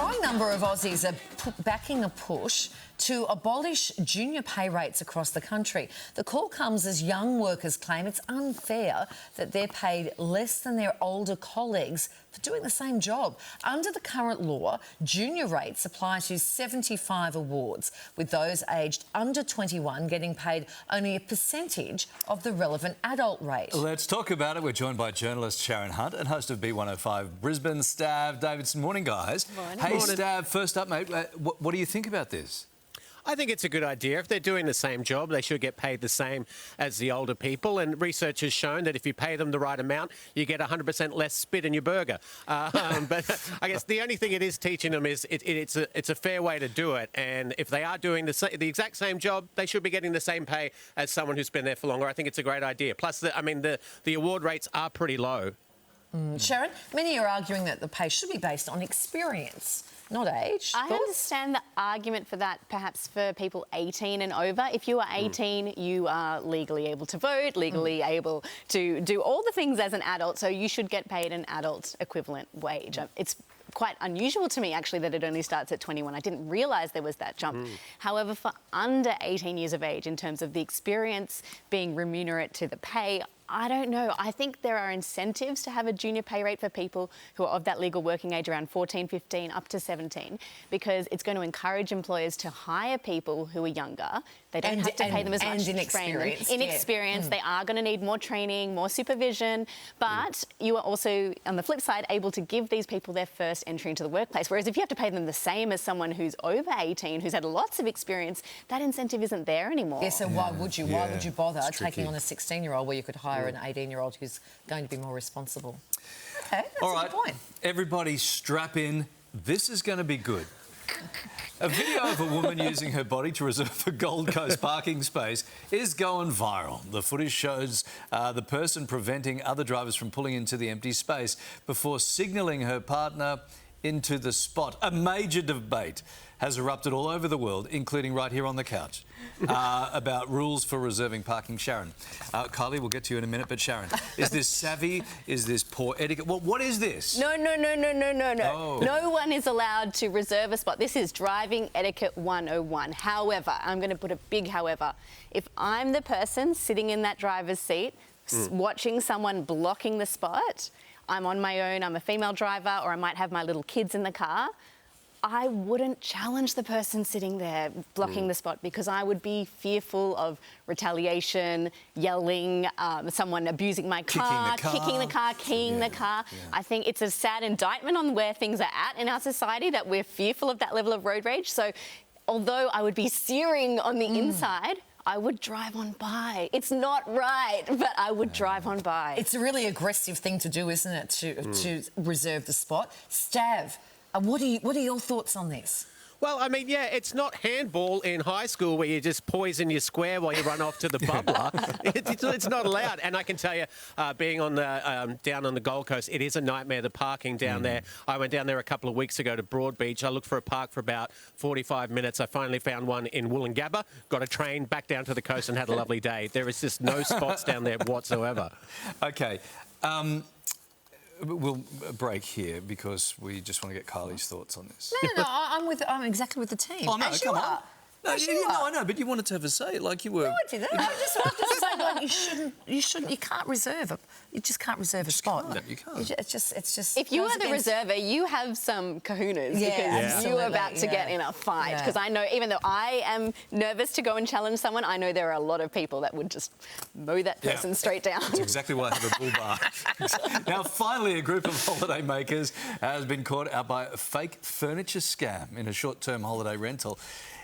growing number of Aussies are backing a push to abolish junior pay rates across the country. The call comes as young workers claim it's unfair that they're paid less than their older colleagues for doing the same job. Under the current law, junior rates apply to 75 awards, with those aged under 21 getting paid only a percentage of the relevant adult rate. Let's talk about it. We're joined by journalist Sharon Hunt and host of B105 Brisbane, Stav Davidson. Morning, guys. Morning. Hey, Morning. Stav, first up, mate, what do you think about this? I think it's a good idea. If they're doing the same job, they should get paid the same as the older people. And research has shown that if you pay them the right amount, you get 100% less spit in your burger. But I guess the only thing it is teaching them is it's a fair way to do it. And if they are doing the exact same job, they should be getting the same pay as someone who's been there for longer. I think it's a great idea. Plus, the award rates are pretty low. Sharon, many are arguing that the pay should be based on experience, not age. I understand the argument for that, perhaps for people 18 and over. If you are 18, you are legally able to vote, legally able to do all the things as an adult, so you should get paid an adult equivalent wage. It's quite unusual to me, actually, that it only starts at 21. I didn't realise there was that jump. However, for under 18 years of age, in terms of the experience being remunerate to the pay, I don't know. I think there are incentives to have a junior pay rate for people who are of that legal working age around 14, 15, up to 17, because it's going to encourage employers to hire people who are younger. They don't have to pay them as much to train them. Inexperienced, they are going to need more training, more supervision, but you are also, on the flip side, able to give these people their first entry into the workplace. Whereas if you have to pay them the same as someone who's over 18, who's had lots of experience, that incentive isn't there anymore. Yeah, so why would you? Why would you bother taking on a 16-year-old where you could hire an 18-year-old who's going to be more responsible? Okay, that's a good point. Everybody strap in. This is going to be good. A video of a woman using her body to reserve a Gold Coast parking space is going viral. The footage shows the person preventing other drivers from pulling into the empty space before signalling her partner into the spot. A major debate has erupted all over the world, including right here on the couch, about rules for reserving parking. Sharon, Kylie, we'll get to you in a minute, but Sharon, is this savvy? Is this poor etiquette? What is this? No. Oh. No one is allowed to reserve a spot. This is driving etiquette 101. However, I'm going to put a big however. If I'm the person sitting in that driver's seat, watching someone blocking the spot, I'm on my own, I'm a female driver, or I might have my little kids in the car, I wouldn't challenge the person sitting there blocking the spot, because I would be fearful of retaliation, yelling, someone abusing my car, kicking the car, keying the car. Yeah. I think it's a sad indictment on where things are at in our society, that we're fearful of that level of road rage. So although I would be searing on the inside, I would drive on by. It's not right, but I would drive on by. It's a really aggressive thing to do, isn't it, to reserve the spot? Stav, what are your thoughts on this? Well, I mean, yeah, it's not handball in high school where you just poison your square while you run off to the bubbler. It's not allowed. And I can tell you, being on the down on the Gold Coast, it is a nightmare, the parking down there. I went down there a couple of weeks ago to Broadbeach. I looked for a park for about 45 minutes. I finally found one in Wollongabba, got a train back down to the coast and had a lovely day. There is just no spots down there whatsoever. OK. We'll break here because we just want to get Kylie's thoughts on this. No, I'm exactly with the team. Oh, no, As come you on. are. No, I know, but you wanted to have a say, like you were. No, I didn't. I just wanted to say, like, you shouldn't. You can't reserve you just can't reserve a spot. No, you can't. It's just. If you are the reserver, you have some kahunas, because you are about to get in a fight. Because I know, even though I am nervous to go and challenge someone, I know there are a lot of people that would just mow that person straight down. That's exactly why I have a bull bar. Now, finally, a group of holidaymakers has been caught out by a fake furniture scam in a short-term holiday rental.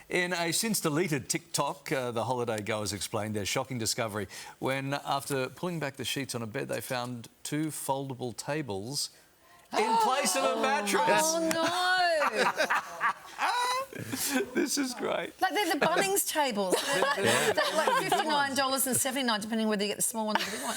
In a since-deleted TikTok, the holiday goers explained their shocking discovery when, after pulling back the sheets on a bed, they found 2 foldable tables in place of a mattress. Oh, no! This is great. Like they're the Bunnings tables. They're like $59.79, depending whether you get the small one or the big one.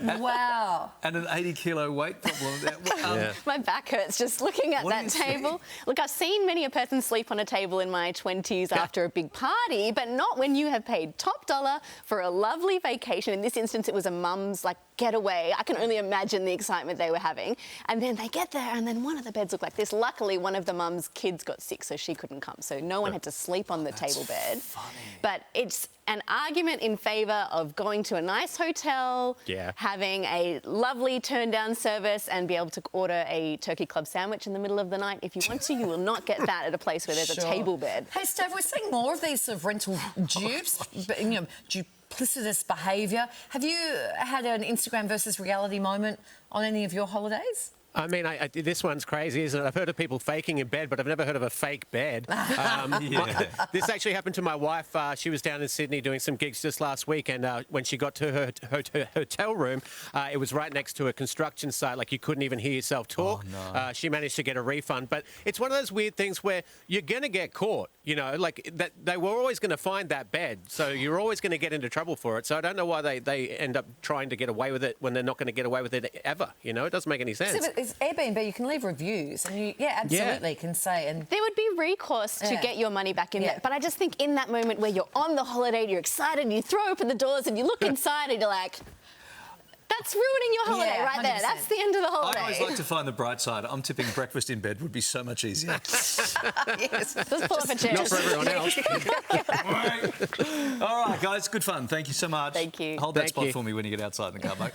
Yeah. Wow. And an 80-kilo weight problem. My back hurts just looking at What do that you see? table. Look, I've seen many a person sleep on a table in my 20s after a big party, but not when you have paid top dollar for a lovely vacation. In this instance, it was a mum's getaway. I can only imagine the excitement they were having. And then they get there, and then one of the beds looked like this. Luckily, one of the mum's kids got sick, so she couldn't come. So no one had to sleep on the table bed. Funny. But it's an argument in favour of going to a nice hotel, having a lovely turn-down service, and be able to order a turkey club sandwich in the middle of the night. If you want to, you will not get that at a place where there's a table bed. Hey, Stav, we're seeing more of these sort of rental dupes, duplicitous behaviour. Have you had an Instagram versus reality moment on any of your holidays? I mean, this one's crazy, isn't it? I've heard of people faking in bed, but I've never heard of a fake bed. This actually happened to my wife. She was down in Sydney doing some gigs just last week, and when she got to her hotel room, it was right next to a construction site. Like, you couldn't even hear yourself talk. Oh, no. She managed to get a refund. But it's one of those weird things where you're going to get caught, like that they were always going to find that bed. So you're always going to get into trouble for it. So I don't know why they end up trying to get away with it when they're not going to get away with it ever. It doesn't make any sense. So, it's Airbnb, you can leave reviews, and you, absolutely can say. And there would be recourse to get your money back in there. But I just think in that moment where you're on the holiday, you're excited, you throw open the doors and you look inside and you're like, that's ruining your holiday right there. 100%. That's the end of the holiday. I always like to find the bright side. I'm tipping breakfast in bed would be so much easier. yes. Just pull up a chair. Not for everyone else. All right, guys, good fun. Thank you so much. Thank you. Hold that Thank spot you. for me when you get outside in the car, mate.